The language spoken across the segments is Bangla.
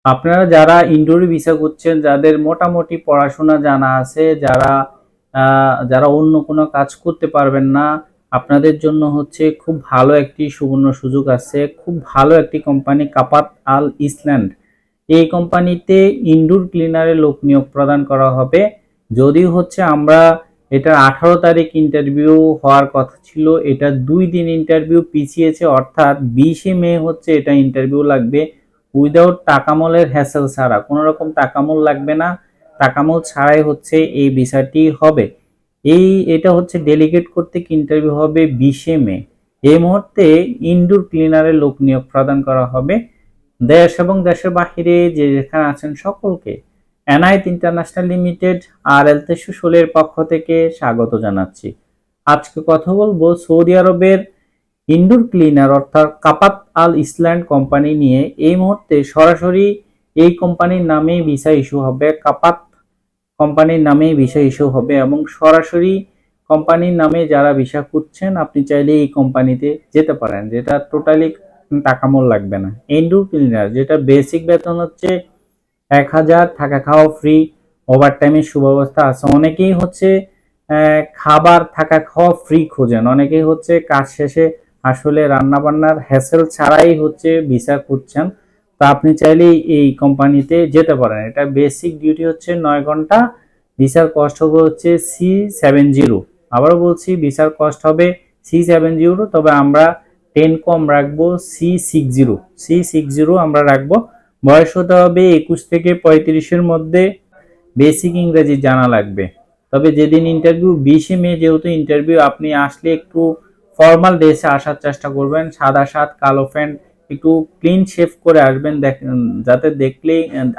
আপনারা যারা ইনডোর ভিসা করছেন, যাদের মোটামুটি পড়াশোনা জানা আছে, যারা যারা অন্য কোনো কাজ করতে পারবেন না, আপনাদের জন্য হচ্ছে খুব ভালো একটি সুবর্ণ সুযোগ আছে। খুব ভালো একটি কোম্পানি কাপাত আল ইসল্যান্ড। এই কোম্পানিতে ইনডোর ক্লিনারে লোক নিয়োগ প্রদান করা হবে। যদিও হচ্ছে আমরা এটার 18 তারিখ ইন্টারভিউ হওয়ার কথা ছিল, এটা 2 দিন ইন্টারভিউ পিছিয়েছে, অর্থাৎ 20 মে হচ্ছে এটা ইন্টারভিউ লাগবে। উইদাউট টাকামলের হ্যাসেল ছাড়া, কোনো রকম টাকামল লাগবে না, টাকামল ছাড়াই হচ্ছে এই ভিসাটি হবে। এটা হচ্ছে ডেলিগেট করতে ইন্টারভিউ হবে 20 মে। এই মুহূর্তে ইনডোর ক্লিনারে লোক নিয়োগ প্রদান করা হবে। দেশ এবং দেশের বাহিরে যে যেখানে আছেন সকলকে এনআইট ইন্টারন্যাশনাল লিমিটেড আর এল 316 এর পক্ষ থেকে স্বাগত জানাচ্ছি। আজকে কথা বলবো সৌদি আরবের ইনডোর ক্লিনার অর্থাৎ কাপাত আল ইসল্যান্ড কোম্পানি নিয়ে। এই মুহূর্তে সরাসরি এই কোম্পানির নামেই ভিসা ইস্যু হবে, কাপাত কোম্পানির নামেই ভিসা ইস্যু হবে এবং সরাসরি কোম্পানির নামে যারা ভিসা খুঁজছেন আপনি চাইলে এই কোম্পানিতে যেতে পারেন, যেটা টোটালি টাকামূল লাগবে না। ইনডোর ক্লিনার যেটা বেসিক বেতন হচ্ছে 1000, থাকা খাওয়া ফ্রি, ওভারটাইমের সুব্যবস্থা আছে। অনেকেই হচ্ছে খাবার থাকা খাওয়া ফ্রি খোঁজেন, অনেকেই হচ্ছে কাজ শেষে আসলে রান্না বান্নার হ্যাসেল ছাড়াই হচ্ছে ভিসা খুঁজছেন। তো আপনি চাইলেই এই কোম্পানিতে যেতে পারেন। এটা বেসিক ডিউটি হচ্ছে 9 ঘন্টা। ভিসার কস্ট হবে হচ্ছে C70। আবারও বলছি, ভিসার কস্ট হবে C70, তবে আমরা 10 কম রাখবো, C60 আমরা রাখবো। বয়স হতে হবে 21 থেকে 35-এর মধ্যে। বেসিক ইংরেজি জানা লাগবে। তবে যেদিন ইন্টারভিউ 20 মে, যেহেতু ইন্টারভিউ, আপনি আসলে একটু ফর্মাল ড্রেসে আসার চেষ্টা করবেন। সাদা শার্ট, কালো প্যান্ট, একটু ক্লিন শেভ করে আসবেন, যাতে দেখলে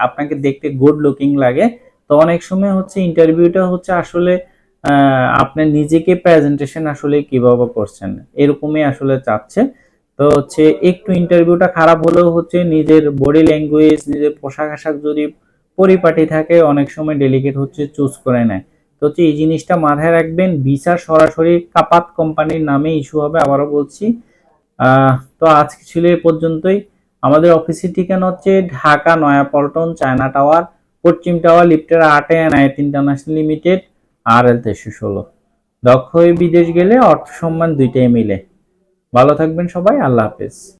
আপনাকে দেখতে গুড লুকিং লাগে। তো অনেক সময় হচ্ছে ইন্টারভিউটা হচ্ছে আসলে আপনি নিজেকে প্রেজেন্টেশন আসলে কিভাবে করছেন এরকমই আসলে চাচ্ছে। তো হচ্ছে একটু ইন্টারভিউটা খারাপ হলেও হচ্ছে নিজের বডি ল্যাঙ্গুয়েজ, নিজের পোশাক আশাক যদি পরিপাটি থাকে, অনেক সময় ডেলিগেট হচ্ছে চুজ করে নেয়। তো হচ্ছে এই জিনিসটা মাথায় রাখবেন। ভিসা সরাসরি কাপাত কোম্পানির নামে ইস্যু হবে, আবারও বলছি। তো আজকে ছিল এ পর্যন্তই। আমাদের অফিসের ঠিকানা হচ্ছে ঢাকা নয়াপল্টন, চায়না টাওয়ার, পশ্চিম টাওয়ার, লিফটের 8-এ এনআইটি ইন্টারন্যাশনাল লিমিটেড, আর এল 316। দক্ষ হয়ে বিদেশ গেলে অর্থ সম্মান দুইটাই মিলে। ভালো থাকবেন সবাই, আল্লাহ হাফেজ।